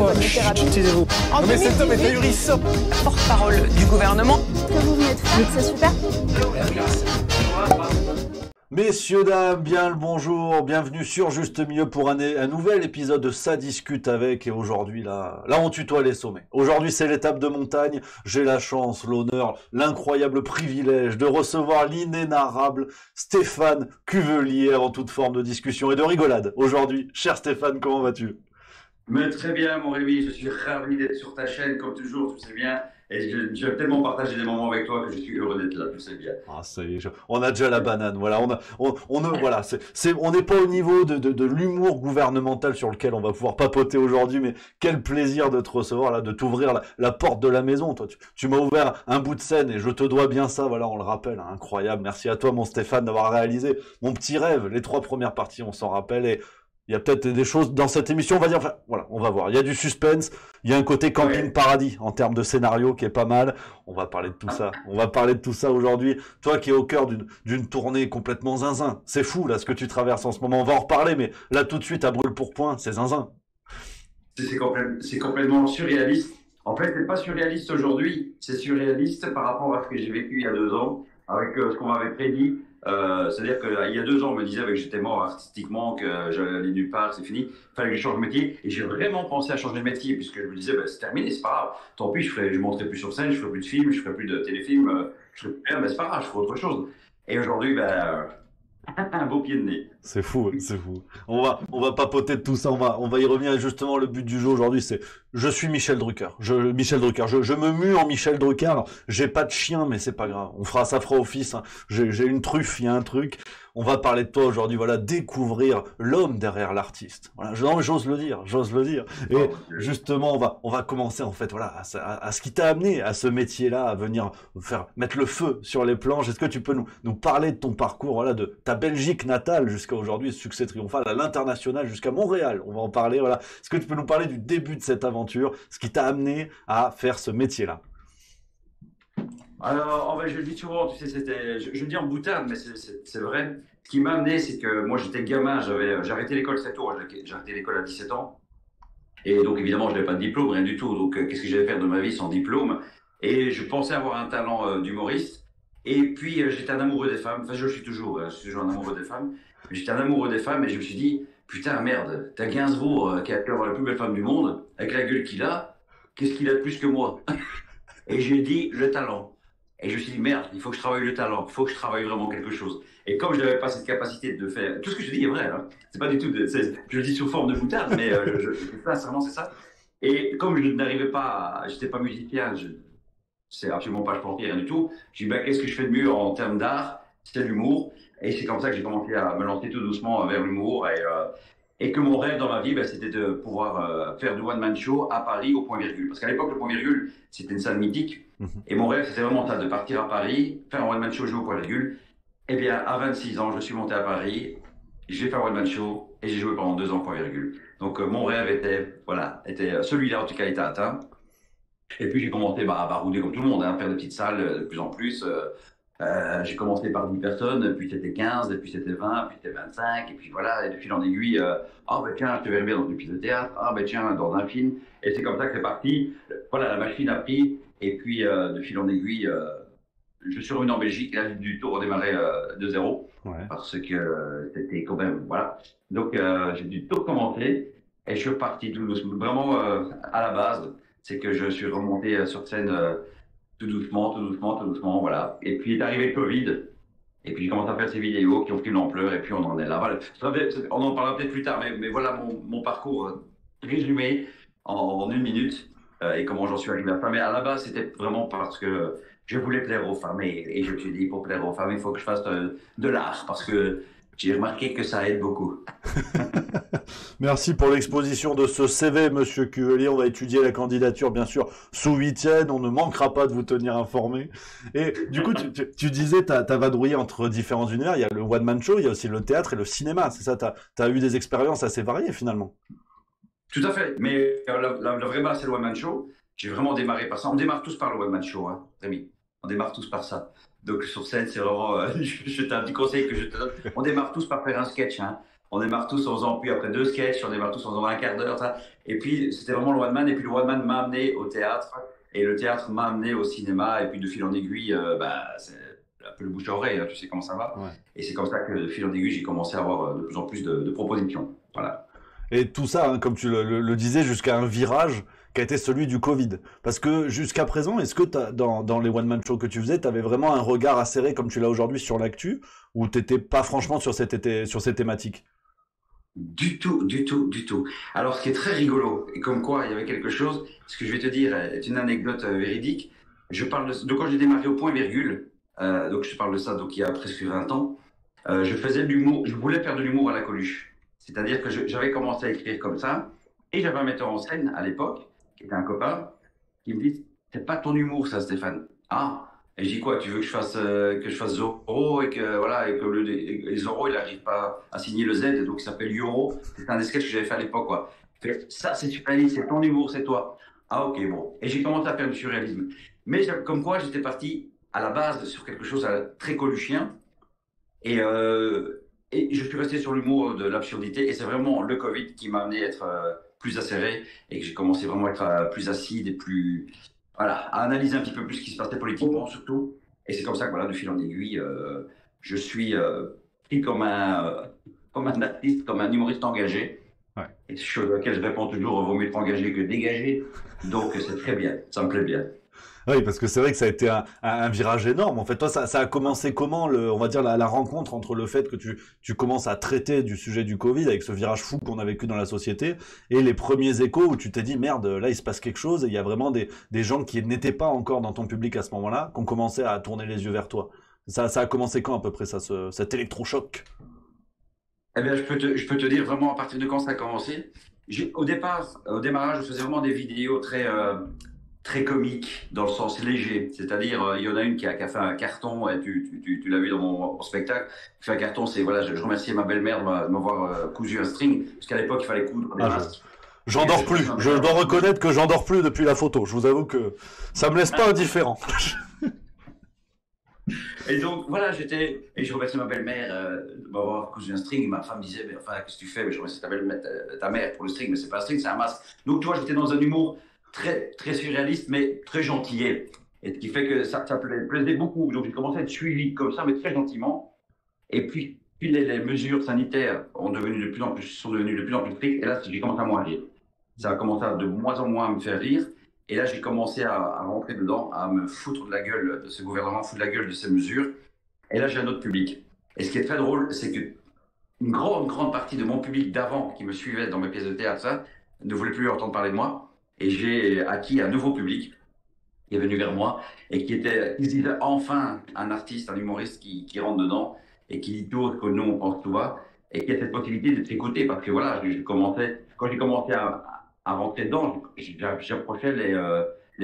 bonne littérature. Taisez-vous. En Mais cet homme est 2018, ahurissant. porte-parole du gouvernement. Ce que vous venez de faire, c'est super. Messieurs, dames, bien le bonjour, bienvenue sur Juste Milieu pour un nouvel épisode de Ça discute avec, et aujourd'hui, là on tutoie les sommets. Aujourd'hui, c'est l'étape de montagne, j'ai la chance, l'honneur, l'incroyable privilège de recevoir l'inénarrable Stéphane Cuvelier en toute forme de discussion et de rigolade. Aujourd'hui, cher Stéphane, comment vas-tu? Mais très bien, mon Rémi, je suis ravi d'être sur ta chaîne, comme toujours, tu sais bien. Et j'aime tellement partager des moments avec toi que je suis heureux d'être là, tu sais bien. Ah, ça y est, on a déjà la banane, voilà, on n'est pas au niveau de l'humour gouvernemental sur lequel on va pouvoir papoter aujourd'hui, mais quel plaisir de te recevoir, là, de t'ouvrir la porte de la maison, toi, tu m'as ouvert un bout de scène et je te dois bien ça, voilà, on le rappelle, hein, incroyable, merci à toi, mon Stéphane, d'avoir réalisé mon petit rêve, les 3 premières parties, on s'en rappelle, et il y a peut-être des choses dans cette émission, on va dire, enfin, voilà, on va voir. Il y a du suspense, il y a un côté camping paradis en termes de scénario qui est pas mal. On va parler de tout ça. On va parler de tout ça aujourd'hui. Toi qui es au cœur d'une tournée complètement zinzin. C'est fou, là, ce que tu traverses en ce moment. On va en reparler, mais là, tout de suite, à brûle pour point, c'est zinzin. C'est complètement surréaliste. En fait, c'est pas surréaliste aujourd'hui, c'est surréaliste par rapport à ce que j'ai vécu il y a 2 ans, avec ce qu'on m'avait prédit. C'est-à-dire qu'il y a 2 ans, on me disait que j'étais mort artistiquement, que j'allais nulle part, c'est fini, il fallait que je change de métier. Et j'ai vraiment pensé à changer de métier, puisque je me disais, c'est terminé, c'est pas grave. Tant pis, je monterai plus sur scène, je ferai plus de films, je ferai plus de téléfilms, je ferai plus rien, mais c'est pas grave, je ferai autre chose. Et aujourd'hui, un beau pied de nez. C'est fou, c'est fou. On va papoter de tout ça, on va y revenir. Et justement, le but du jeu aujourd'hui, c'est je suis Michel Drucker. Je me mue en Michel Drucker. Alors, j'ai pas de chien, mais c'est pas grave. Ça fera office, hein. J'ai une truffe, il y a un truc. On va parler de toi aujourd'hui, voilà, découvrir l'homme derrière l'artiste. Voilà, non, j'ose le dire. Et justement, on va commencer en fait, voilà, à ce qui t'a amené à ce métier-là, à venir mettre le feu sur les planches. Est-ce que tu peux nous parler de ton parcours, voilà, de ta Belgique natale jusqu'à aujourd'hui, succès triomphal à l'international jusqu'à Montréal. On va en parler, voilà. Est-ce que tu peux nous parler du début de cette aventure, ce qui t'a amené à faire ce métier-là? Alors, je le dis souvent, tu sais, je le dis en boutade, mais c'est vrai. Ce qui m'a amené, c'est que moi, j'étais gamin, j'ai arrêté l'école 7 ans, j'ai arrêté l'école à 17 ans. Et donc, évidemment, je n'avais pas de diplôme, rien du tout. Donc, qu'est-ce que j'allais faire de ma vie sans diplôme? Et je pensais avoir un talent d'humoriste. Et puis, j'étais un amoureux des femmes. Enfin, je suis toujours un amoureux des femmes. J'étais un amoureux des femmes et je me suis dit, putain, merde, t'as Gainsbourg qui a la plus belle femme du monde, avec la gueule qu'il a, qu'est-ce qu'il a de plus que moi? Et j'ai dit, le talent. Et je me suis dit, merde, il faut que je travaille le talent, il faut que je travaille vraiment quelque chose. Et comme je n'avais pas cette capacité de faire, tout ce que je dis est vrai, hein. C'est pas du tout, je le dis sous forme de boutade, mais sincèrement, c'est ça. Et comme je n'arrivais pas, j'étais pas musicien, c'est absolument pas chantier, rien du tout, j'ai dit, qu'est-ce que je fais de mieux en termes d'art? C'était l'humour. Et c'est comme ça que j'ai commencé à me lancer tout doucement vers l'humour. Et que mon rêve dans la vie, c'était de pouvoir faire du one-man show à Paris au point virgule. Parce qu'à l'époque, le point virgule, c'était une salle mythique. Et mon rêve, c'était vraiment ça, de partir à Paris, faire un one-man show, jouer au point virgule. Eh bien, à 26 ans, je suis monté à Paris, j'ai fait un one-man show et j'ai joué pendant 2 ans au point virgule. Donc, mon rêve était celui-là, en tout cas, était atteint. Et puis, j'ai commencé à barouder comme tout le monde, à faire des petites salles de plus en plus. J'ai commencé par 10 personnes, puis c'était 15, et puis c'était 20, puis c'était 25, et puis voilà, et de fil en aiguille, tiens, je te verrai bien dans une pièce de théâtre, tiens, dans un film, et c'est comme ça que c'est parti. Voilà, la machine a pris, et puis de fil en aiguille, je suis revenu en Belgique, et là j'ai dû tout redémarrer de zéro, parce que c'était quand même, voilà. Donc j'ai dû tout recommencer, et je suis reparti tout doucement, vraiment à la base, c'est que je suis remonté sur scène tout doucement, voilà. Et puis est arrivé le Covid, et puis j'ai commencé à faire ces vidéos qui ont pris de l'ampleur, et puis on en est là. Voilà. On en parlera peut-être plus tard, mais voilà mon parcours résumé en 1 minute, et comment j'en suis arrivé à ça. Mais à la base, c'était vraiment parce que je voulais plaire aux femmes, et je me suis dit, pour plaire aux femmes, il faut que je fasse de l'art, parce que j'ai remarqué que ça aide beaucoup. Merci pour l'exposition de ce CV, monsieur Cuvelier. On va étudier la candidature, bien sûr, sous huitaine. On ne manquera pas de vous tenir informé. Et du coup, tu disais, t'as vadrouillé entre différents univers. Il y a le one-man show, il y a aussi le théâtre et le cinéma. C'est ça, t'as eu des expériences assez variées, finalement. Tout à fait. Mais la vraie base, c'est le one-man show. J'ai vraiment démarré par ça. On démarre tous par le one-man show, hein, Rémi. On démarre tous par ça. Donc, sur scène, c'est vraiment... c'est un petit conseil que je te donne. On démarre tous par faire un sketch, hein. on démarre tous en faisant, puis après 2 sketchs, on démarre tous en faisant un quart d'heure, ça. Et puis, c'était vraiment le one man. Et puis, le one man m'a amené au théâtre. Et le théâtre m'a amené au cinéma. Et puis, de fil en aiguille, c'est un peu le bouche à oreille, hein, tu sais comment ça va. Ouais. Et c'est comme ça que, de fil en aiguille, j'ai commencé à avoir de plus en plus de propositions. Voilà. Et tout ça, hein, comme tu le disais, jusqu'à un virage qui a été celui du Covid. Parce que jusqu'à présent, est-ce que dans les one-man shows que tu faisais, tu avais vraiment un regard acéré comme tu l'as aujourd'hui sur l'actu, ou t'étais pas franchement sur ces thématiques? Du tout, du tout, du tout. Alors, ce qui est très rigolo, et comme quoi il y avait quelque chose, ce que je vais te dire est une anecdote véridique. Je parle de quand j'ai démarré au point virgule, donc je te parle de ça donc il y a presque 20 ans. Je faisais de l'humour, je voulais faire de l'humour à la Coluche. C'est-à-dire que j'avais commencé à écrire comme ça, et j'avais un metteur en scène à l'époque, qui était un copain, qui me dit, c'est pas ton humour ça, Stéphane. Ah, et je dis quoi, tu veux que je fasse Zorro et que voilà, et que et Zorro il n'arrive pas à signer le Z, et donc il s'appelle Euro. C'est un des sketchs que j'avais fait à l'époque, quoi. Ça c'est surréaliste, c'est ton humour, c'est toi. Ah ok, bon. Et j'ai commencé à faire du surréalisme. Mais comme quoi j'étais parti à la base sur quelque chose de très coluchien. Et je suis resté sur l'humour de l'absurdité. Et c'est vraiment le Covid qui m'a amené à être plus acéré et que j'ai commencé vraiment à être plus acide et plus. Voilà, à analyser un petit peu plus ce qui se passait politiquement surtout. Et c'est comme ça que, voilà, de fil en aiguille, je suis pris comme un artiste, comme un humoriste engagé. Ouais. Et chose à laquelle je réponds toujours, vaut mieux être engagé que dégagé. Donc c'est très bien, ça me plaît bien. Oui, parce que c'est vrai que ça a été un virage énorme. En fait, toi, ça a commencé comment, on va dire, la rencontre entre le fait que tu commences à traiter du sujet du Covid avec ce virage fou qu'on a vécu dans la société et les premiers échos où tu t'es dit, merde, là, il se passe quelque chose et il y a vraiment des gens qui n'étaient pas encore dans ton public à ce moment-là, qui ont commencé à tourner les yeux vers toi. Ça a commencé quand, à peu près, cet électrochoc? Eh bien, je peux te dire vraiment à partir de quand ça a commencé. Au démarrage, je faisais vraiment des vidéos très comiques, dans le sens léger. C'est-à-dire, il y en a une qui a fait un carton, et tu l'as vu dans mon spectacle, qui fait un carton, c'est, voilà, je remercie ma belle-mère de m'avoir cousu un string, parce qu'à l'époque, il fallait coudre des masques. J'en dors plus. Je dois reconnaître que j'en dors plus depuis la photo. Je vous avoue que ça me laisse pas indifférent. Et donc, voilà, et je remercie ma belle-mère de m'avoir cousu un string. Ma femme disait, mais enfin, qu'est-ce que tu fais? Mais je remercie ta mère pour le string, mais c'est pas un string, c'est un masque. Donc, tu vois, j'étais dans un humour très, très surréaliste, mais très gentillet. Et ce qui fait que ça plaisait beaucoup. Donc, j'ai commencé à être suivi comme ça, mais très gentiment. Et puis les mesures sanitaires sont devenues de plus en plus strictes. Et là, j'ai commencé à moins rire. Ça a commencé de moins en moins à me faire rire. Et là, j'ai commencé à rentrer dedans, à me foutre de la gueule de ce gouvernement, foutre de la gueule de ces mesures. Et là, j'ai un autre public. Et ce qui est très drôle, c'est que une grande partie de mon public d'avant, qui me suivait dans mes pièces de théâtre, ça, ne voulait plus entendre parler de moi. Et j'ai acquis un nouveau public qui est venu vers moi et qui se disait enfin un artiste, un humoriste qui rentre dedans et qui dit tout ce que nous on pense tout bas et qui a cette possibilité d'être écouté parce que voilà, quand j'ai commencé à rentrer dedans, j'approchais les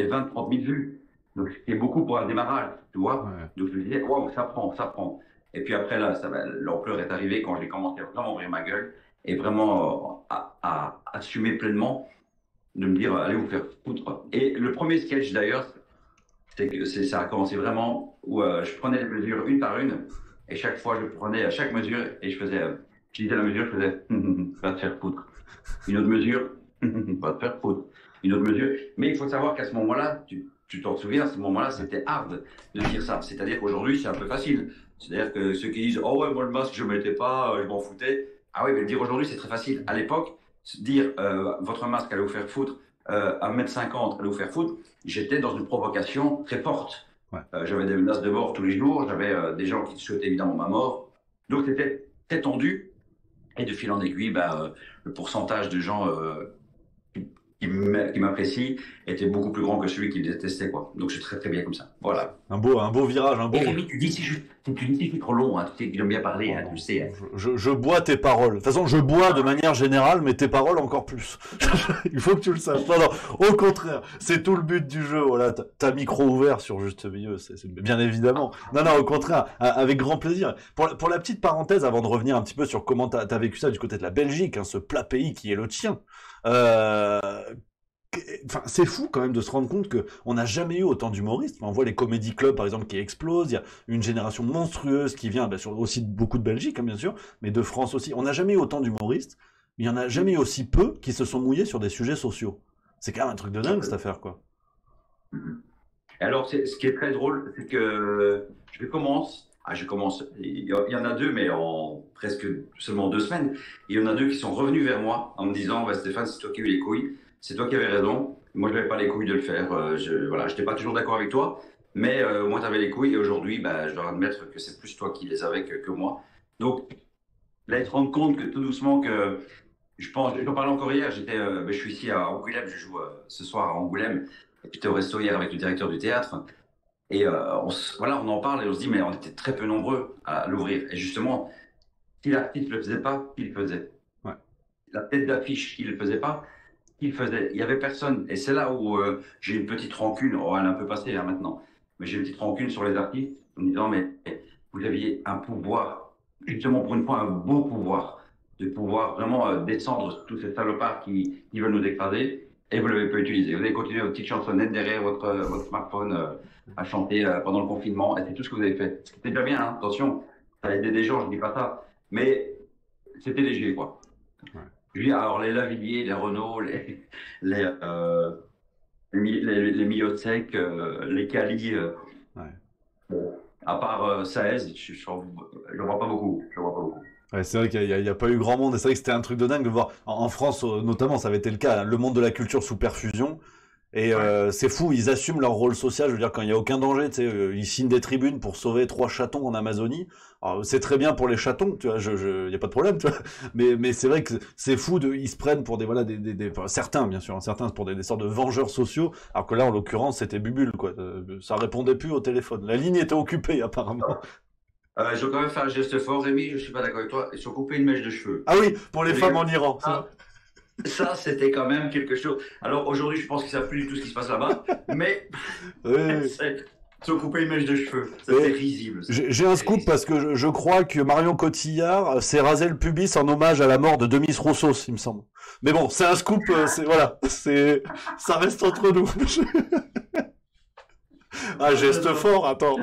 20-30 000 vues. Donc c'était beaucoup pour un démarrage, tu vois. Ouais. Donc je me disais, waouh, ça prend. Et puis après là, l'ampleur est arrivée quand j'ai commencé à vraiment ouvrir ma gueule et vraiment à assumer pleinement de me dire, allez vous faire foutre. Et le premier sketch d'ailleurs, ça a commencé vraiment où je prenais les mesures une par une et chaque fois je prenais à chaque mesure et je disais la mesure, je faisais, va te faire foutre. Une autre mesure, va te faire foutre. Une autre mesure. Mais il faut savoir qu'à ce moment-là, tu t'en souviens, à ce moment-là, c'était hard de dire ça. C'est-à-dire qu'aujourd'hui, c'est un peu facile. C'est-à-dire que ceux qui disent, oh ouais, moi le masque, je ne mettais pas, je m'en foutais. Ah oui, mais le dire aujourd'hui, c'est très facile. À l'époque, dire votre masque allait vous faire foutre, 1m50 allait vous faire foutre, j'étais dans une provocation très forte. Ouais. J'avais des menaces de mort tous les jours, j'avais des gens qui souhaitaient évidemment ma mort. Donc c'était très tendu. Et de fil en aiguille, le pourcentage de gens qui m'apprécient était beaucoup plus grand que celui qui me détestait, quoi. Donc c'est très très bien comme ça. Voilà. Un beau virage, un beau. Et Rémi, tu dis si je suis trop long, hein, tu sais que j'aime bien parler, hein, tu le sais. Hein. Je bois tes paroles. De toute façon, je bois de manière générale, mais tes paroles encore plus. Il faut que tu le saches. Non, au contraire, c'est tout le but du jeu. Voilà, t'as micro ouvert sur Juste Milieu, c'est bien évidemment. Non, au contraire, avec grand plaisir. Pour la petite parenthèse, avant de revenir un petit peu sur comment t'as vécu ça du côté de la Belgique, hein, ce plat pays qui est le tien. Enfin, c'est fou quand même de se rendre compte que on n'a jamais eu autant d'humoristes. Enfin, on voit les comédie clubs par exemple qui explosent. Il y a une génération monstrueuse qui vient, aussi beaucoup de Belgique, hein, bien sûr, mais de France aussi. On n'a jamais eu autant d'humoristes. Mais il y en a jamais eu aussi peu qui se sont mouillés sur des sujets sociaux. C'est quand même un truc de dingue cette affaire, quoi. Alors, ce qui est très drôle, c'est que je commence. Je commence. Il y en a deux, mais en presque seulement 2 semaines. Il y en a deux qui sont revenus vers moi en me disant, bah, Stéphane, c'est toi qui as eu les couilles. C'est toi qui avais raison. Moi, je n'avais pas les couilles de le faire. Voilà, je n'étais pas toujours d'accord avec toi, mais moi, tu avais les couilles. Et aujourd'hui, bah, je dois admettre que c'est plus toi qui les avais que moi. Donc, là, ils se rendent compte que tout doucement que je pense. J'en parlais encore hier. Je suis ici à Angoulême. Je joue ce soir à Angoulême. Et j'étais au resto hier avec le directeur du théâtre. Et voilà, on en parle et on se dit, mais on était très peu nombreux à l'ouvrir. Et justement, si l'artiste ne le faisait pas, qui le faisait? Ouais. La tête d'affiche, qui ne le faisait pas, qui le faisait? Il n'y avait personne. Et c'est là où j'ai une petite rancune. Oh, elle est un peu passée là maintenant. Mais j'ai une petite rancune sur les artistes en me disant, mais vous aviez un pouvoir, justement pour une fois, un beau pouvoir, de pouvoir vraiment descendre tous ces salopards qui veulent nous écraser. Et vous ne l'avez pas utilisé. Vous avez continué votre petite chansonnette derrière votre smartphone à chanter pendant le confinement. Et c'est tout ce que vous avez fait. C'était déjà bien, hein, attention. Ça a aidé des gens, je ne dis pas ça. Mais c'était léger, quoi. Ouais. Je dis, alors, les Lavilliers, les Renault, les Miotsec, les Cali, Ouais. à part Saez, je ne vois pas beaucoup. Je vois pas beaucoup. Ouais, c'est vrai qu'il y a pas eu grand monde, et c'est vrai que c'était un truc de dingue de voir, en France notamment, ça avait été le cas, hein, le monde de la culture sous perfusion, et c'est fou, ils assument leur rôle social, je veux dire, quand il n'y a aucun danger, tu sais, ils signent des tribunes pour sauver 3 chatons en Amazonie. Alors, c'est très bien pour les chatons, tu vois, y a pas de problème, tu vois, mais c'est vrai que c'est fou, ils se prennent pour voilà, enfin, certains, bien sûr, hein, certains pour des sortes de vengeurs sociaux, alors que là, en l'occurrence, c'était Bubule, quoi, ça répondait plus au téléphone, la ligne était occupée, apparemment. Je veux quand même faire un geste fort, Rémi, je suis pas d'accord avec toi. Ils ont coupé une mèche de cheveux. Ah oui, pour les femmes en Iran. Ça, c'était quand même quelque chose. Alors aujourd'hui, je pense qu'ils savent plus du tout ce qui se passe là-bas, mais Oui. ils ont coupé une mèche de cheveux. C'est risible. J'ai un scoop parce que je crois que Marion Cotillard s'est rasé le pubis en hommage à la mort de Demis Roussos, il me semble. Mais bon, c'est un scoop, ça reste entre nous. Ah, geste fort, attends.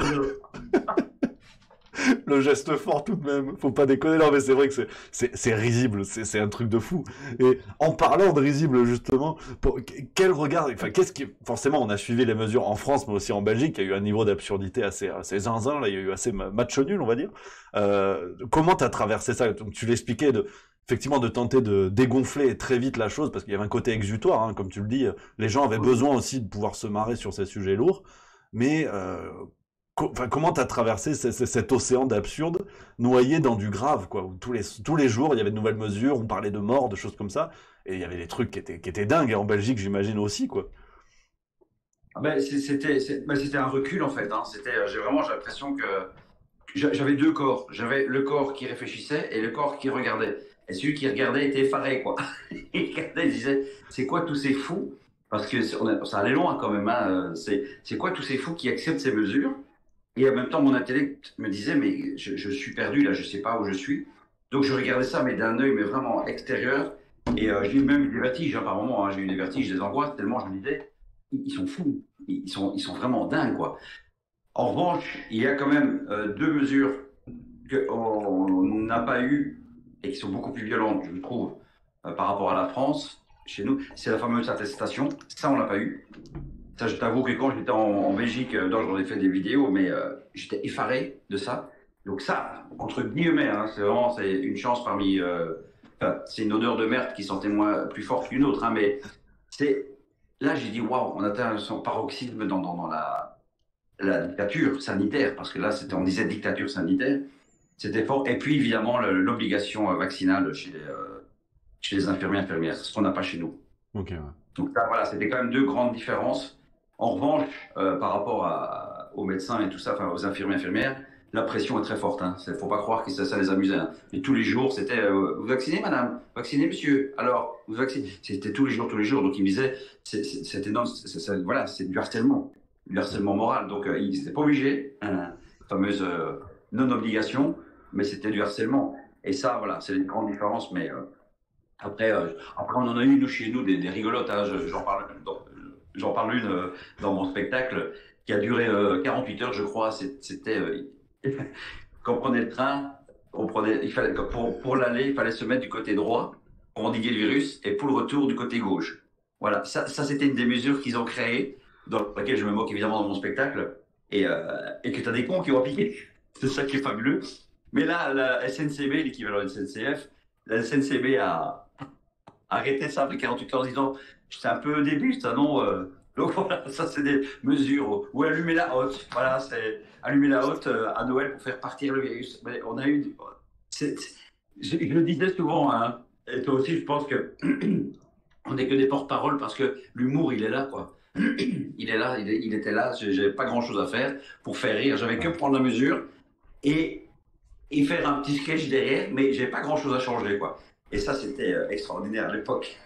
Le geste fort tout de même, faut pas déconner, non mais c'est vrai que c'est risible, c'est un truc de fou. Et en parlant de risible justement, quel regard, enfin forcément on a suivi les mesures en France mais aussi en Belgique, il y a eu un niveau d'absurdité assez zinzin, là il y a eu assez match nul on va dire. Comment t'as traversé ça? Donc tu l'expliquais effectivement de tenter de dégonfler très vite la chose parce qu'il y avait un côté exutoire, hein, comme tu le dis, les gens avaient besoin aussi de pouvoir se marrer sur ces sujets lourds, mais comment t'as traversé cet océan d'absurde, noyé dans du grave, quoi, où tous les jours, il y avait de nouvelles mesures, on parlait de mort, de choses comme ça, et il y avait des trucs qui étaient dingues, et en Belgique, j'imagine aussi, quoi. C'était un recul, en fait, hein. J'ai l'impression que j'avais deux corps. J'avais le corps qui réfléchissait et le corps qui regardait. Et celui qui regardait était effaré, quoi. Il regardait, il disait, c'est quoi tous ces fous? Parce que ça allait loin, quand même, hein. C'est quoi tous ces fous qui acceptent ces mesures? Et en même temps, mon intellect me disait, mais je suis perdu là, je sais pas où je suis. Donc je regardais ça, mais d'un œil, mais vraiment extérieur. Et j'ai eu même des vertiges, hein, par moments. Hein, j'ai eu des vertiges, des angoisses, tellement je me disais, ils sont fous, ils sont vraiment dingues, quoi. En revanche, il y a quand même deux mesures qu'on n'a pas eues et qui sont beaucoup plus violentes, je trouve, par rapport à la France, chez nous. C'est la fameuse attestation. Ça, on l'a pas eu. Ça, je t'avoue que quand j'étais en Belgique, j'en ai fait des vidéos, mais j'étais effaré de ça. Donc ça, entre guillemets, hein, c'est une chance parmi... c'est une odeur de merde qui sentait plus forte qu'une autre, hein, mais là, j'ai dit, waouh, on atteint son paroxysme dans la dictature sanitaire, parce que là, on disait dictature sanitaire, c'était fort. Et puis, évidemment, l'obligation vaccinale chez les infirmières, ce qu'on n'a pas chez nous. Ok, ouais. Donc ça, voilà, c'était quand même deux grandes différences. En revanche, par rapport aux médecins et tout ça, enfin aux infirmières, la pression est très forte. Hein. Il ne faut pas croire que ça les amusait. Hein. Et tous les jours, c'était vous vaccinez, madame, vaccinez, monsieur. Alors, vous vaccinez. C'était tous les jours. Donc ils me disaient, c'était voilà, c'est du harcèlement moral. Donc ils n'étaient pas obligés, fameuse non-obligation, mais c'était du harcèlement. Et ça, voilà, c'est une grande différence. Mais Après, on en a eu, nous, chez nous, des rigolotes. Hein. J'en parle une dans mon spectacle qui a duré 48 heures, je crois. C'était quand on prenait le train, pour l'aller, il fallait se mettre du côté droit pour endiguer le virus et pour le retour du côté gauche. Voilà, ça c'était une des mesures qu'ils ont créées, dans laquelle je me moque évidemment dans mon spectacle, et que tu as des cons qui ont appliqué. C'est ça qui est fabuleux. Mais là, la SNCB, l'équivalent de la SNCF, la SNCB a arrêté ça après 48 heures en disant c'est un peu début, ça non Donc voilà, ça c'est des mesures. Ou allumer la hotte. Voilà, c'est allumer la hotte à Noël pour faire partir le virus. Mais on a eu. Je le disais souvent, hein, et toi aussi, je pense que on n'est que des porte-parole parce que l'humour, il est là, quoi. Il est là, il était là, j'avais pas grand-chose à faire pour faire rire. J'avais que prendre la mesure et faire un petit sketch derrière, mais j'avais pas grand-chose à changer, quoi. Et ça, c'était extraordinaire à l'époque.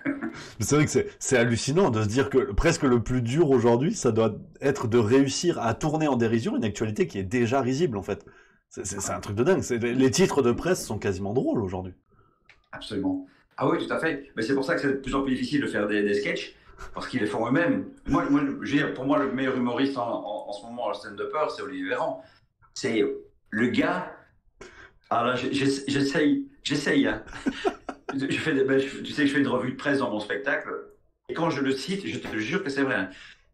C'est vrai que c'est hallucinant de se dire que presque le plus dur aujourd'hui, ça doit être de réussir à tourner en dérision une actualité qui est déjà risible, en fait. C'est un truc de dingue. Les titres de presse sont quasiment drôles aujourd'hui. Absolument. Ah oui, tout à fait. Mais c'est pour ça que c'est de plus en plus difficile de faire des sketchs, parce qu'ils les font eux-mêmes. Pour moi, le meilleur humoriste en ce moment, le stand-upper, c'est Olivier Véran. C'est le gars... Ah là, j'essaye, hein. Tu sais que je fais une revue de presse dans mon spectacle, et quand je le cite, je te jure que c'est vrai, hein,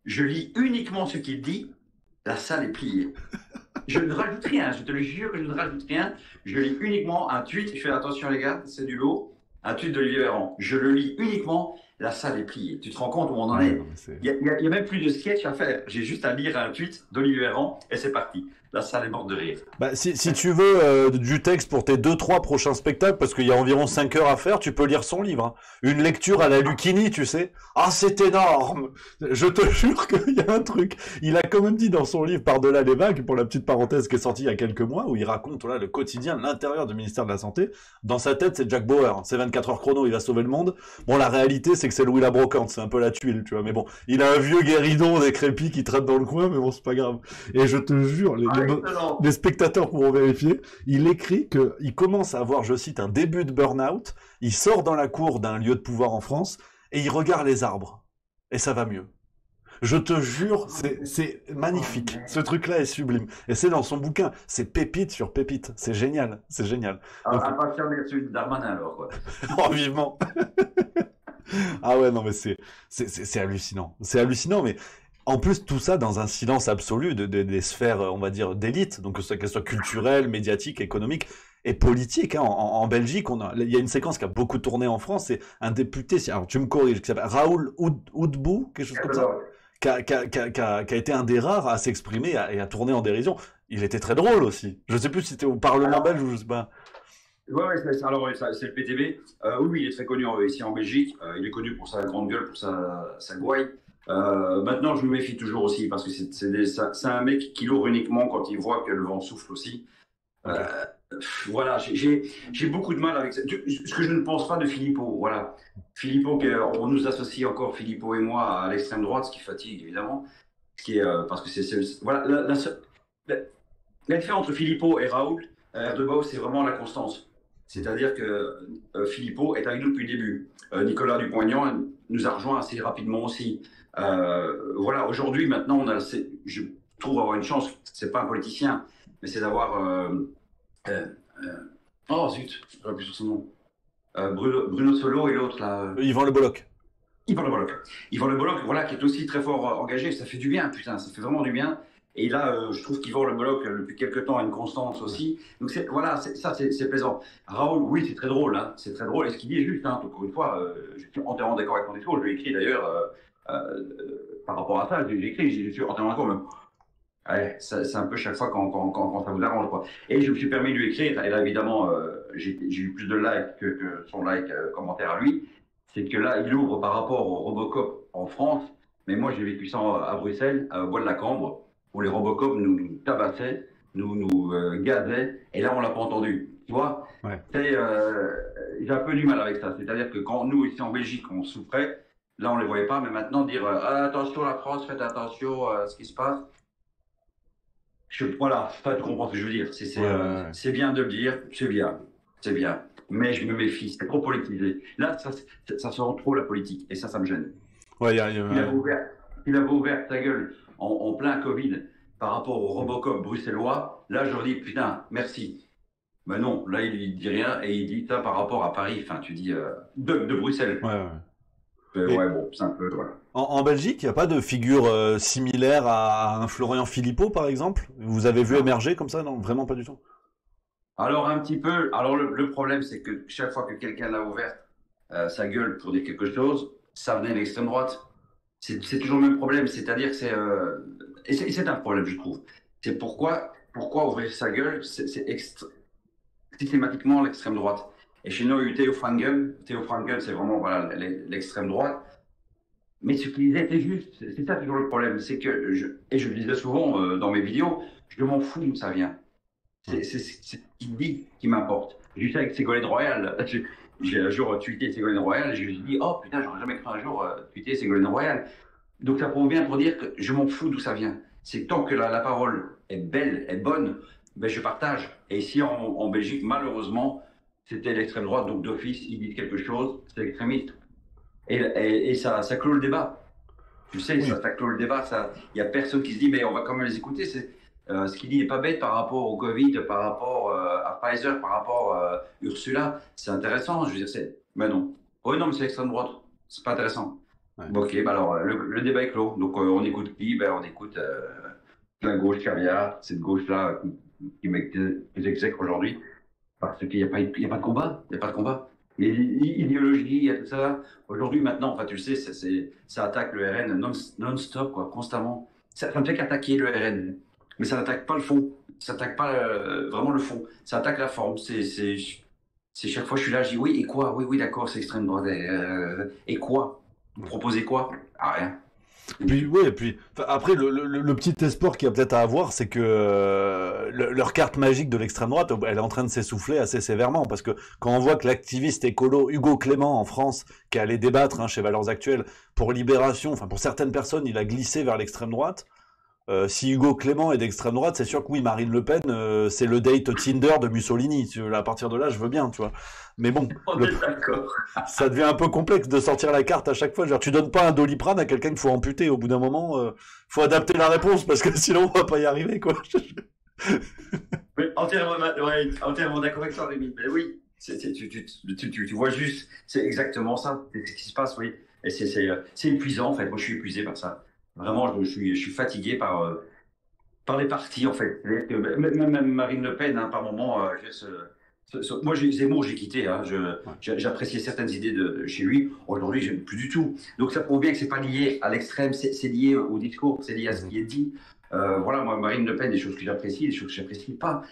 je lis uniquement ce qu'il dit, la salle est pliée. Je ne rajoute rien, je te le jure que je ne rajoute rien, je lis uniquement un tweet, je fais attention les gars, c'est du lot, un tweet d'Olivier Véran, je le lis uniquement, la salle est pliée. Tu te rends compte où on en est? Il y a même plus de sketch à faire, j'ai juste à lire un tweet d'Olivier Véran, et c'est parti. La salle est morte de rire. Bah, si tu veux du texte pour tes 2-3 prochains spectacles, parce qu'il y a environ 5 heures à faire, tu peux lire son livre. Hein. Une lecture à la Lucchini, tu sais. Ah, c'est énorme. Je te jure qu'il y a un truc. Il a quand même dit dans son livre Par-delà les vagues, pour la petite parenthèse qui est sortie il y a quelques mois, où il raconte voilà, le quotidien de l'intérieur du ministère de la Santé. Dans sa tête, c'est Jack Bauer. C'est 24 heures chrono, il va sauver le monde. Bon, la réalité, c'est que c'est Louis la Brocante. C'est un peu la tuile, tu vois. Mais bon, il a un vieux guéridon décrépit qui traîne dans le coin, mais bon, c'est pas grave. Et je te jure, les spectateurs pourront vérifier, il écrit qu'il commence à avoir, je cite, un début de burn-out, il sort dans la cour d'un lieu de pouvoir en France, et il regarde les arbres. Et ça va mieux. Je te jure, c'est magnifique. Ce truc-là est sublime. Et c'est dans son bouquin. C'est pépite sur pépite. C'est génial. C'est génial. Donc... À partir de celui de Darmanin, alors, quoi. Oh, vivement. Ah ouais, non, mais c'est hallucinant. C'est hallucinant, mais... En plus, tout ça dans un silence absolu des sphères, on va dire, d'élite, donc qu'elles soient culturelles, médiatiques, économiques et politiques. Hein. En Belgique, il y a une séquence qui a beaucoup tourné en France, c'est un député, alors tu me corriges, qui s'appelle Raoul Oudbou, quelque chose comme ça, qui a été un des rares à s'exprimer et à tourner en dérision. Il était très drôle aussi. Je sais plus si c'était au Parlement belge ou je sais pas. Ouais, c'est le PTB. Oui, il est très connu ici en Belgique. Il est connu pour sa grande gueule, pour sa gouaille. Maintenant, je me méfie toujours aussi parce que c'est un mec qui lourd uniquement quand il voit que le vent souffle aussi. Voilà, j'ai beaucoup de mal avec ça. Ce que je ne pense pas de Philippot. Voilà, Philippot, on nous associe encore, Philippot et moi, à l'extrême droite, ce qui fatigue évidemment. Parce que voilà, la différence entre Philippot et Raoul Erdebau, c'est vraiment la constance. C'est-à-dire que Philippot est avec nous depuis le début. Nicolas Dupont-Aignan nous a rejoint assez rapidement aussi. Voilà, aujourd'hui, maintenant, je trouve avoir une chance, c'est pas un politicien, mais c'est d'avoir... oh zut, je ne sais plus sur son nom. Bruno Solo et l'autre là. Yvan Le Bolloc. Yvan Le Bolloc, voilà, qui est aussi très fort engagé, ça fait du bien, putain, ça fait vraiment du bien. Et là, je trouve qu'Yvan Le Bolloc, depuis quelques temps, a une constance aussi. Donc voilà, c'est plaisant. Raoul, oui, c'est très drôle, hein, c'est très drôle. Et ce qu'il dit est juste, hein, encore une fois, je suis entièrement d'accord avec mon discours, je l'ai écrit d'ailleurs par rapport à ça, j'ai écrit, je suis entièrement d'accord, mais ouais, c'est un peu chaque fois quand ça vous arrange, quoi. Et je me suis permis de lui écrire, et là, évidemment, j'ai eu plus de likes que son commentaire à lui. C'est que là, il ouvre par rapport au Robocop en France, mais moi, j'ai vécu ça à Bruxelles, à Bois de la Cambre, où les Robocop nous tabassaient, nous gazaient, et là, on l'a pas entendu. Tu vois, ouais. J'ai un peu du mal avec ça. C'est-à-dire que quand nous, ici en Belgique, on souffrait, là, on ne les voyait pas, mais maintenant, dire attention la France, faites attention à ce qui se passe. Voilà, tu comprends ce que je veux dire. C'est bien de le dire, c'est bien. mais je me méfie, c'est trop politisé. Là, ça se rend trop la politique, et ça me gêne. Ouais, Il avait ouvert ta gueule en plein Covid par rapport au Robocop bruxellois. Là, je leur dis, putain, merci. Ben non, là, il dit rien et il dit ça par rapport à Paris. Enfin, tu dis de Bruxelles. Ouais, bon, c'est un peu, voilà. En Belgique, il n'y a pas de figure similaire à un Florian Philippot, par exemple? Vous avez vu émerger comme ça? Non, vraiment pas du tout. Alors, un petit peu. Alors, le problème, c'est que chaque fois que quelqu'un a ouvert sa gueule pour dire quelque chose, ça venait de l'extrême droite. C'est toujours le même problème. C'est-à-dire que c'est un problème, je trouve. C'est pourquoi ouvrir sa gueule, c'est systématiquement l'extrême droite. Et chez nous, il y a eu Theo Franken. Theo Franken, c'est vraiment voilà, l'extrême droite. Mais ce qu'il disait était juste. C'est ça toujours le problème. C'est que, je le disais souvent dans mes vidéos, je m'en fous d'où ça vient. C'est ce qu'il dit qui m'importe. J'ai eu ça avec Ségolène Royal. J'ai un jour tweeté Ségolène Royal et je me suis dit, oh putain, j'aurais jamais cru un jour tweeter Ségolène Royal. Donc ça prouve bien pour dire que je m'en fous d'où ça vient. C'est que tant que la parole est belle, est bonne, ben je partage. Et ici en Belgique, malheureusement, c'était l'extrême droite, donc d'office, ils disent quelque chose, c'est extrémiste. Et ça clôt le débat. Tu sais, ça clôt le débat. Il n'y a personne qui se dit, mais on va quand même les écouter. Ce qu'il dit n'est pas bête par rapport au Covid, par rapport à Pfizer, par rapport à Ursula. C'est intéressant, je veux dire, mais non. Oh non, mais c'est l'extrême droite. C'est pas intéressant. Ouais. Bon, ok, bah alors, le débat est clos. Donc, on écoute qui? Ben, on écoute la gauche caviar, cette gauche-là qui met des exècres aujourd'hui. Parce qu'il n'y a pas de combat. Il n'y a pas de combat. Il y a l'idéologie, il y a tout ça. Aujourd'hui, maintenant, enfin, tu le sais, ça attaque le RN non-stop, quoi, constamment. Ça ne fait qu'attaquer le RN. Mais ça n'attaque pas le fond. Ça n'attaque pas vraiment le fond. Ça attaque la forme. C'est chaque fois, je suis là, je dis oui, et quoi? Oui, d'accord, c'est extrême droite. Et quoi? Vous proposez quoi? Ah, rien. Puis après le petit espoir qu'il y a peut-être à avoir, c'est que leur carte magique de l'extrême droite, elle est en train de s'essouffler assez sévèrement, parce que quand on voit que l'activiste écolo Hugo Clément en France, qui est allé débattre chez Valeurs Actuelles pour Libération, enfin pour certaines personnes, il a glissé vers l'extrême droite. Si Hugo Clément est d'extrême droite, c'est sûr que oui, Marine Le Pen, c'est le date Tinder de Mussolini. À partir de là, je veux bien, tu vois. Mais bon, ça devient un peu complexe de sortir la carte à chaque fois. Genre, tu donnes pas un Doliprane à quelqu'un qu'il faut amputer. Au bout d'un moment, faut adapter la réponse parce que sinon on va pas y arriver, quoi. Mais entièrement d'accord avec toi, Rémi. Mais oui, tu vois juste, c'est exactement ça. C'est ce qui se passe, oui. Et c'est épuisant, en fait. Moi, je suis épuisé par ça. Vraiment, je suis fatigué par les partis, en fait. Même Marine Le Pen, par moment, moi, Zemmour, j'ai quitté. J'appréciais certaines idées de chez lui. Aujourd'hui, j'aime plus du tout. Donc, ça prouve bien que c'est pas lié à l'extrême, c'est lié au discours, c'est lié à ce qui est dit. Voilà, moi, Marine Le Pen, des choses que j'apprécie, des choses que j'apprécie pas.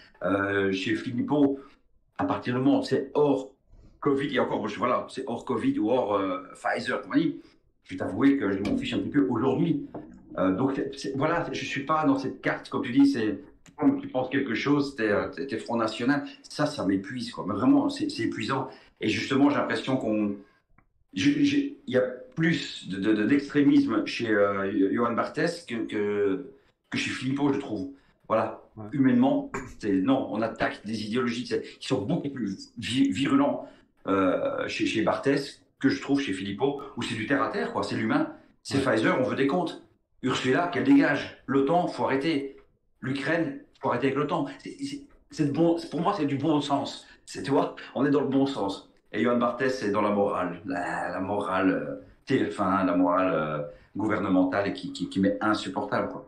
Chez Philippot, à partir du moment où c'est hors Covid, et encore, voilà, c'est hors Covid ou hors Pfizer, compagnie. Je vais t'avouer que je m'en fiche un petit peu aujourd'hui. Donc voilà, je suis pas dans cette carte, comme tu dis, c'est quand tu penses quelque chose, t'es Front National. Ça m'épuise, quoi. Mais vraiment, c'est épuisant. Et justement, j'ai l'impression il y a plus d'extrémisme chez Johan Barthès que chez Philippot, je trouve. Voilà. Ouais. Humainement, non, on attaque des idéologies qui sont beaucoup plus virulents chez Barthès que je trouve chez Philippot, où c'est du terre à terre, quoi. C'est l'humain. C'est Pfizer, on veut des comptes. Ursula, qu'elle dégage. L'OTAN, faut arrêter. L'Ukraine, faut arrêter avec l'OTAN. Pour moi, c'est du bon sens. Tu vois, on est dans le bon sens. Et Johan Barthès, c'est dans la morale. La morale TF1, la morale gouvernementale qui m'est insupportable, quoi.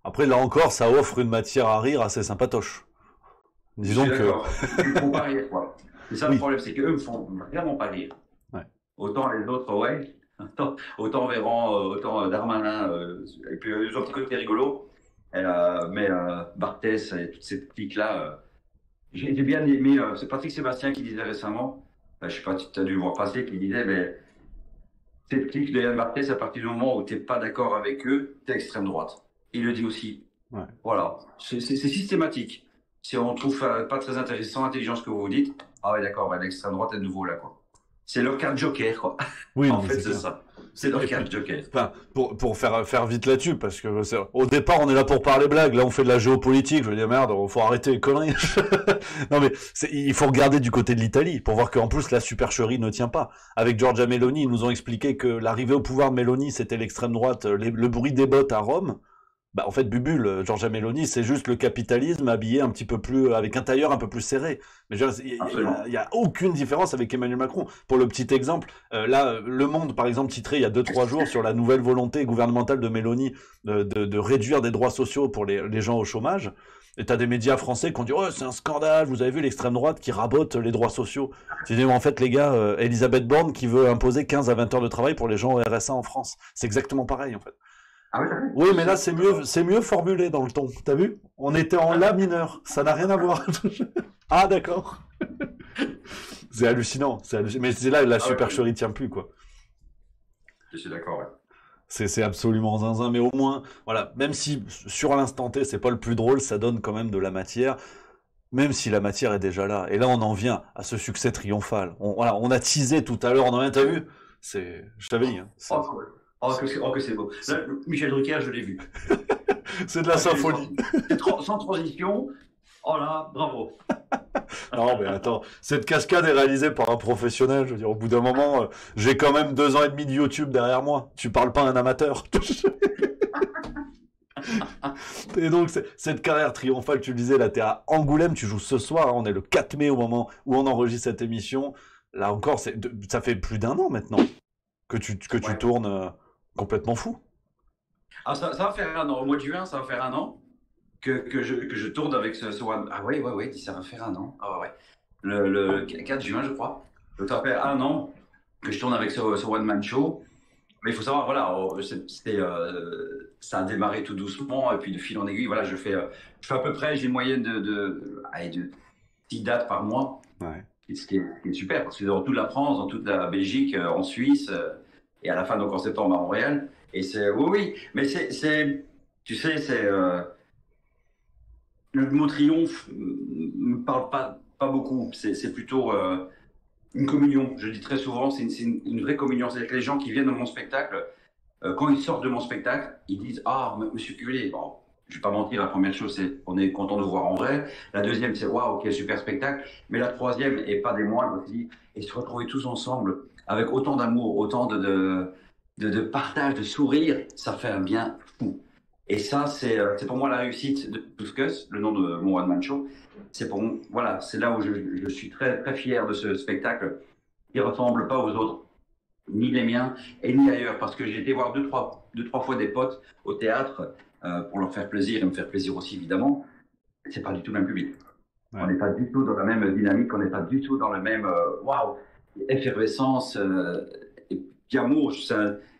Après, là encore, ça offre une matière à rire assez sympatoche. Disons que... Ils ne font pas rire, quoi. C'est ça le problème, c'est qu'eux ne me font vraiment pas rire. Ouais. Autant les autres, ouais. Autant Véran, autant Darmanin, et puis les autres côtés rigolos. Mais Barthès et toutes ces cliques-là, j'ai bien aimé. C'est Patrick Sébastien qui disait récemment, je ne sais pas si tu as dû le voir passer, qui disait, mais cette clique de Yann Barthès, à partir du moment où tu n'es pas d'accord avec eux, tu es extrême droite. Il le dit aussi. Ouais. Voilà. C'est systématique. Si on trouve pas très intéressant, intelligent ce que vous dites, ah ouais, d'accord, l'extrême droite est de nouveau là, quoi. C'est leur carte joker, quoi. Oui, en fait, c'est ça. C'est leur catch joker. Enfin, pour faire vite là-dessus, parce que au départ, on est là pour parler blagues, là, on fait de la géopolitique, je veux dire, merde, faut arrêter les conneries. Non, mais il faut regarder du côté de l'Italie, pour voir qu'en plus, la supercherie ne tient pas. Avec Giorgia Meloni, ils nous ont expliqué que l'arrivée au pouvoir de Meloni, c'était l'extrême droite, le bruit des bottes à Rome. Bah, en fait, Bubule, Giorgia Meloni, c'est juste le capitalisme habillé un petit peu plus, avec un tailleur un peu plus serré. Mais il y a aucune différence avec Emmanuel Macron. Pour le petit exemple, là, Le Monde, par exemple, titré il y a 2-3 jours sur la nouvelle volonté gouvernementale de Meloni de réduire des droits sociaux pour les gens au chômage. Et t'as des médias français qui ont dit « Oh, c'est un scandale, vous avez vu l'extrême droite qui rabote les droits sociaux. » Tu dis « En fait, les gars, Elisabeth Borne qui veut imposer 15 à 20 heures de travail pour les gens au RSA en France. C'est exactement pareil, en fait. » Ah oui, Oui, mais là, c'est mieux formulé dans le ton. T'as vu? On était en la mineur. Ça n'a rien à voir. Ah, d'accord. C'est hallucinant. Mais c'est là, la supercherie tient plus, quoi. Je suis d'accord, ouais. C'est absolument zinzin, mais au moins, voilà, même si sur l'instant T, c'est pas le plus drôle, ça donne quand même de la matière, même si la matière est déjà là. Et là, on en vient à ce succès triomphal. On a teasé tout à l'heure, on en a, t'as vu? Je t'avais dit. Hein, que c'est beau. Là, Michel Drucker, je l'ai vu. C'est de la symphonie. Sans transition. Oh là, bravo. Non, mais attends, cette cascade est réalisée par un professionnel. Je veux dire, au bout d'un moment, j'ai quand même 2 ans et demi de YouTube derrière moi. Tu parles pas à un amateur. Et donc, cette carrière triomphale, tu le disais, là, t'es à Angoulême, tu joues ce soir. Hein, on est le 4 mai au moment où on enregistre cette émission. Là encore, ça fait plus d'1 an maintenant que tu tournes complètement fou. Ah, ça va faire 1 an. Au mois de juin, ça va faire 1 an. Que je tourne avec ce one. Ah oui, ça va faire 1 an. Ah ouais. Le 4 juin, je crois. Donc ça va faire 1 an que je tourne avec ce one-man show. Mais il faut savoir, voilà, ça a démarré tout doucement, et puis de fil en aiguille, voilà, je fais à peu près, j'ai une moyenne de 10 dates par mois. Ouais. Ce qui est super, parce que dans toute la France, dans toute la Belgique, en Suisse, et à la fin, donc en septembre à Montréal. Et oui, mais tu sais, le mot triomphe ne me parle pas beaucoup. C'est plutôt une communion. Je le dis très souvent, c'est une vraie communion. C'est-à-dire que les gens qui viennent dans mon spectacle, quand ils sortent de mon spectacle, ils disent « Ah, monsieur Culé, bon, je ne vais pas mentir, la première chose, c'est on est content de vous voir en vrai. La deuxième, c'est « Waouh, quel super spectacle ». Mais la troisième, et pas des moindres, aussi, et se retrouver tous ensemble avec autant d'amour, autant de partage, de sourire, ça fait un bien fou. Et ça, c'est pour moi la réussite de Touskus, le nom de mon one-man show. C'est là où je suis très, très fier de ce spectacle qui ne ressemble pas aux autres, ni les miens, et ni ailleurs. Parce que j'ai été voir deux, trois fois des potes au théâtre pour leur faire plaisir et me faire plaisir aussi, évidemment. C'est pas du tout le même public. Ouais. On n'est pas du tout dans la même dynamique, on n'est pas du tout dans le même effervescence et puis amour.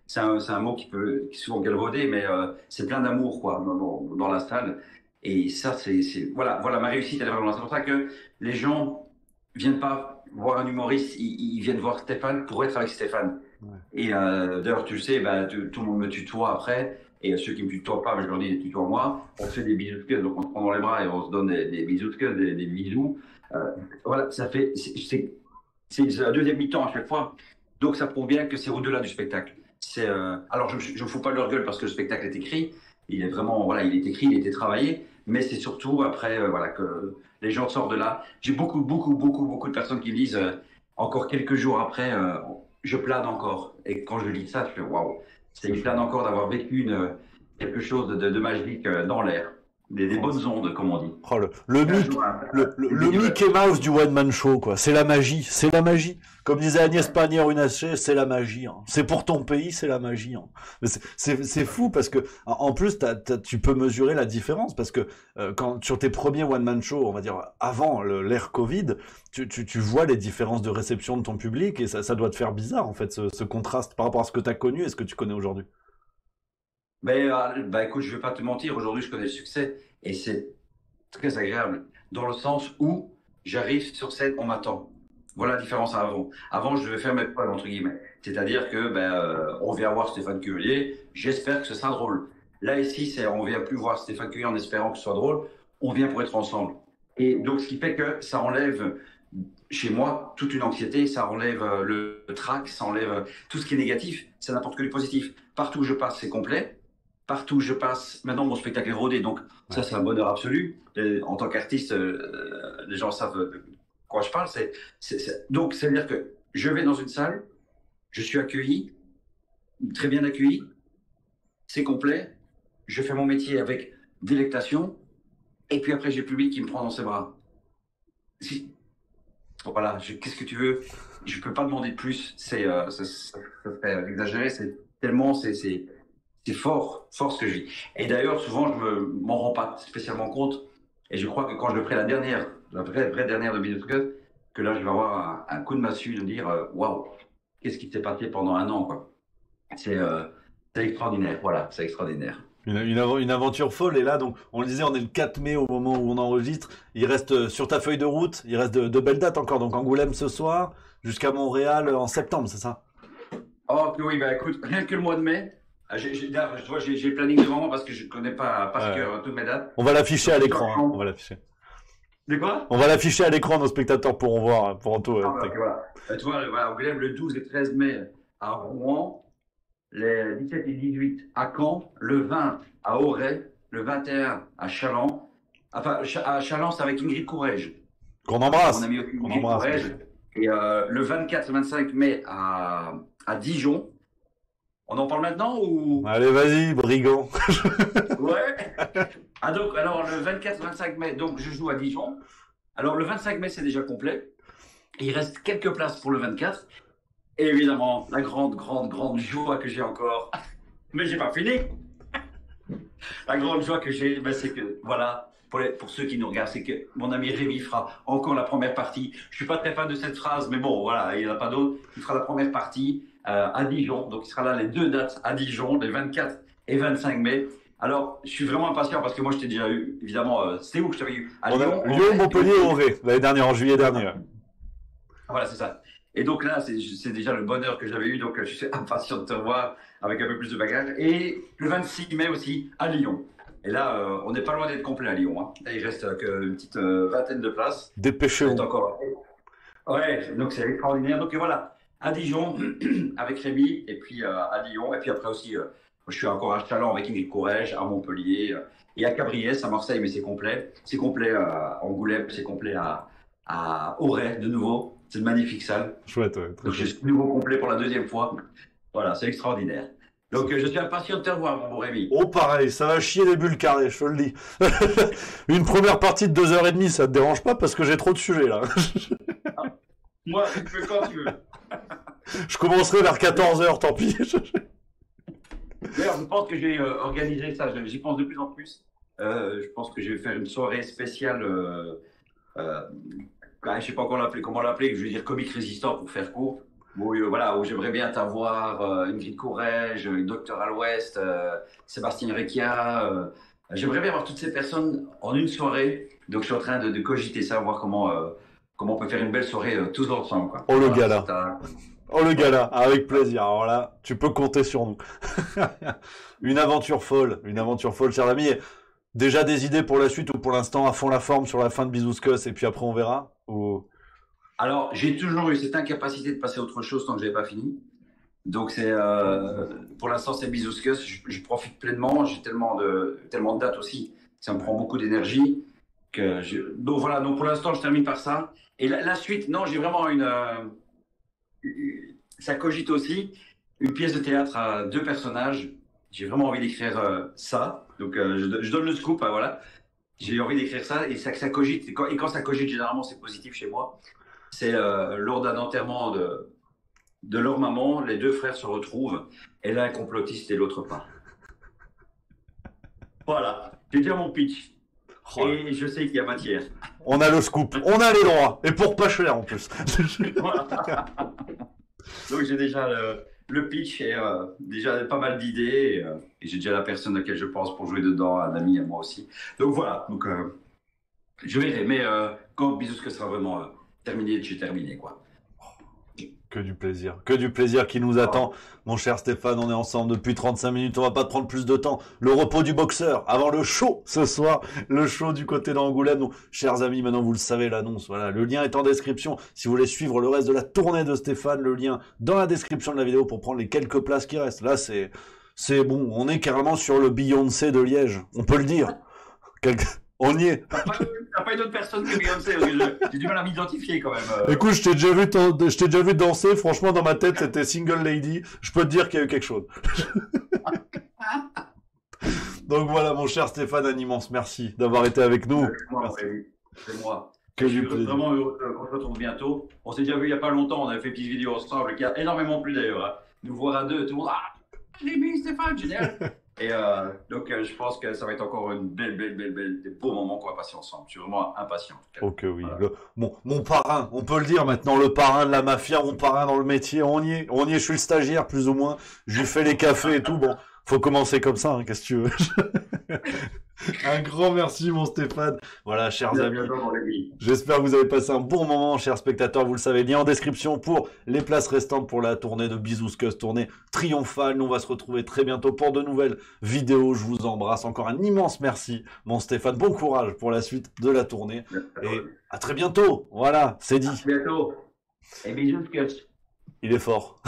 C'est un mot qui est souvent galvaudé, mais c'est plein d'amour quoi dans la salle. Et ça, voilà ma réussite. C'est pour ça que les gens viennent pas voir un humoriste, ils viennent voir Stéphane pour être avec Stéphane. Ouais. Et d'ailleurs, tu le sais, tout le monde me tutoie après. Et ceux qui me tutoient pas, je leur dis tutoie-moi. On se fait des bisous de queue, donc on se prend dans les bras et on se donne des bisous de queue, des bisous. Voilà, ça fait. C'est la deuxième mi-temps à chaque fois. Donc ça prouve bien que c'est au-delà du spectacle. Alors je ne fous pas leur gueule parce que le spectacle est écrit, il est vraiment, il est écrit, il a été travaillé, mais c'est surtout après, que les gens sortent de là. J'ai beaucoup de personnes qui me disent, encore quelques jours après, je plane encore. Et quand je lis ça, je fais waouh, c'est une plane encore d'avoir vécu quelque chose de magique dans l'air. Des bonnes ondes, comme on dit. Oh, le Mickey Mouse du One Man Show, quoi. C'est la magie. Comme disait Agnès Pannier-Runacher, c'est la magie. Hein. C'est pour ton pays, c'est la magie. Hein. C'est fou parce que, en plus, tu peux mesurer la différence parce que quand sur tes premiers One Man Show, on va dire avant l'ère Covid, tu vois les différences de réception de ton public et ça doit te faire bizarre, en fait, ce contraste par rapport à ce que tu as connu et ce que tu connais aujourd'hui. Écoute, je vais pas te mentir, aujourd'hui je connais le succès et c'est très agréable dans le sens où j'arrive sur scène, on m'attend. Voilà la différence à avant. Avant, je devais faire mes preuves entre guillemets, c'est-à-dire que on vient voir Stéphane Cuvillier, j'espère que ce sera drôle. Là ici, on vient plus voir Stéphane Cuvillier en espérant que ce soit drôle, on vient pour être ensemble. Et donc ce qui fait que ça enlève chez moi, toute une anxiété, ça enlève le trac, ça enlève tout ce qui est négatif, ça n'apporte que du positif. Partout où je passe, c'est complet. Partout où je passe, maintenant mon spectacle est rodé, donc ça c'est un bonheur absolu. En tant qu'artiste, les gens savent de quoi je parle. Donc c'est-à-dire que je vais dans une salle, je suis accueilli, très bien accueilli, c'est complet, je fais mon métier avec délectation, et puis après j'ai le public qui me prend dans ses bras. Voilà, qu'est-ce que tu veux? Je peux pas demander de plus. Ça serait exagéré. C'est tellement, c'est fort, fort ce que je vis. Et d'ailleurs, souvent, je m'en rends pas spécialement compte. Et je crois que quand je ferai la vraie dernière de Beatles Cut, que là, je vais avoir un coup de massue de dire, waouh, qu'est-ce qui s'est passé pendant un an, quoi. C'est extraordinaire. Voilà, c'est extraordinaire. Une aventure folle, et là, donc, on le disait, on est le 4 mai au moment où on enregistre. Il reste sur ta feuille de route, il reste de belles dates encore. Donc, Angoulême ce soir, jusqu'à Montréal en septembre, c'est ça? Oh, oui, bah écoute, rien que le mois de mai, j'ai le planning devant moi parce que je connais pas par cœur toutes mes dates. On va l'afficher à l'écran, hein. On va l'afficher. De quoi? On va l'afficher à l'écran, nos spectateurs pourront voir, pour tout. Voilà. Tu vois, Angoulême, le 12 et 13 mai à Rouen, les 17 et 18 à Caen, le 20 à Auray, le 21 à Challans. Enfin, à Challans, c'est avec Ingrid Courrèges. Qu'on embrasse. Mon ami Ingrid Courrèges. Et le 24 et 25 mai à Dijon. On en parle maintenant ou? Allez, vas-y, brigand. Ouais. Donc, alors, le 24 et 25 mai, donc je joue à Dijon. Alors, le 25 mai, c'est déjà complet. Il reste quelques places pour le 24. Et évidemment, la grande joie que j'ai encore, mais j'ai pas fini. La grande joie que j'ai, c'est que, voilà, pour ceux qui nous regardent, c'est que mon ami Rémi fera encore la première partie. Je suis pas très fan de cette phrase, mais bon, voilà, il n'y en a pas d'autre. Il fera la première partie à Dijon. Donc, il sera là les 2 dates à Dijon, les 24 et 25 mai. Alors, je suis vraiment impatient parce que moi, je t'ai déjà eu, évidemment, c'était où que je t'avais eu? À Lyon, Montpellier, Auray, l'année dernière, en juillet dernier. Voilà, c'est ça. Et donc là, c'est déjà le bonheur que j'avais eu, donc je suis impatient de te revoir avec un peu plus de bagages. Et le 26 mai aussi, à Lyon. Et là, on n'est pas loin d'être complet à Lyon. Hein. Là, il reste qu'une petite vingtaine de places. Dépêchez-vous. Encore. Ouais, donc c'est extraordinaire. Donc voilà, à Dijon, avec Rémi, et puis à Lyon. Et puis après aussi, je suis encore à Challans avec Ingrid Courrèges, à Montpellier, et à Cabriès, à Marseille, mais c'est complet. C'est complet à Angoulême, c'est complet à Auray, de nouveau. C'est une magnifique salle. Chouette, ouais. Donc, je suis nouveau complet pour la 2e fois. Voilà, c'est extraordinaire. Donc, je suis impatient de te revoir, mon beau Rémi. Oh, pareil, ça va chier les bulles carrées, je te le dis. Une première partie de 2h30, ça te dérange pas parce que j'ai trop de sujets, là. Moi, tu peux quand tu veux. Je commencerai vers 14h, tant pis. D'ailleurs, je pense que j'ai organisé ça. J'y pense de plus en plus. Je pense que je vais faire une soirée spéciale... je ne sais pas comment l'appeler, je vais dire comique résistant pour faire court. Voilà, où j'aimerais bien t'avoir Ingrid Courrèges, Docteur à l'Ouest, Sébastien Recchia. J'aimerais bien avoir toutes ces personnes en une soirée. Donc je suis en train de cogiter ça, voir comment on peut faire une belle soirée tous ensemble. Quoi. Oh, le gala. Oh, le gala, avec plaisir. Alors là, tu peux compter sur nous. Une aventure folle, cher ami. Déjà des idées pour la suite ou pour l'instant à fond la forme sur la fin de Bizouscus et puis après on verra ou... Alors, j'ai toujours eu cette incapacité de passer à autre chose tant que je n'avais pas fini. Donc, pour l'instant, c'est Bizouscus. Je profite pleinement. J'ai tellement de dates aussi. Ça me prend beaucoup d'énergie. Donc, voilà. Donc, pour l'instant, je termine par ça. Et la suite, non, j'ai vraiment ça cogite aussi. Une pièce de théâtre à 2 personnages. J'ai vraiment envie d'écrire ça. Donc, je donne le scoop. Voilà. J'ai envie d'écrire ça et ça cogite. Et quand ça cogite, généralement, c'est positif chez moi. C'est lors d'un enterrement de leur maman, les 2 frères se retrouvent et l'un est complotiste et l'autre pas. Voilà, j'ai déjà mon pitch. Oh. Et je sais qu'il y a matière. On a le scoop, on a les droits. Et pour pas cher en plus. Voilà. Donc j'ai déjà le pitch et déjà pas mal d'idées. Et j'ai déjà la personne à laquelle je pense pour jouer dedans, un ami à moi aussi. Donc voilà, donc, je verrai. Mais quand Bizouscus sera vraiment... terminé, j'ai terminé, quoi. Que du plaisir qui nous attend. Mon cher Stéphane, on est ensemble depuis 35 minutes, on va pas te prendre plus de temps. Le repos du boxeur, avant le show ce soir, le show du côté d'Angoulême. Donc, chers amis, maintenant vous le savez, l'annonce, voilà, le lien est en description. Si vous voulez suivre le reste de la tournée de Stéphane, le lien dans la description de la vidéo pour prendre les quelques places qui restent. Là, c'est bon, on est carrément sur le Beyoncé de Liège, on peut le dire. On y est. T'as pas une autre personne que Beyoncé, parce que j'ai du mal à m'identifier quand même. Écoute, je t'ai déjà vu danser, franchement dans ma tête c'était Single Lady, je peux te dire qu'il y a eu quelque chose. Donc voilà mon cher Stéphane, un immense merci d'avoir été avec nous. C'est moi. Que je du suis vraiment heureux qu'on se retrouve bientôt. On s'est déjà vu il y a pas longtemps, on avait fait une petite vidéo ensemble qui a énormément plu d'ailleurs. Hein. Nous voir à deux, tout le monde, j'ai mis Stéphane, génial. Et donc, je pense que ça va être encore une belle, des beaux moments qu'on va passer ensemble. Je suis vraiment impatient. Ok, oui. Voilà. Mon parrain, on peut le dire maintenant, le parrain de la mafia, mon parrain dans le métier, on y est, je suis le stagiaire plus ou moins, je lui fais les cafés et tout, bon, faut commencer comme ça, hein, qu'est-ce que tu veux. Un grand merci mon Stéphane. Voilà, chers amis, j'espère que vous avez passé un bon moment, chers spectateurs, vous le savez, lien en description pour les places restantes pour la tournée de Bisous Cuss, tournée triomphale. Nous on va se retrouver très bientôt pour de nouvelles vidéos. Je vous embrasse, encore un immense merci mon Stéphane, bon courage pour la suite de la tournée et à très bientôt. Voilà, c'est dit. À bientôt et bisous Cuss. Il est fort.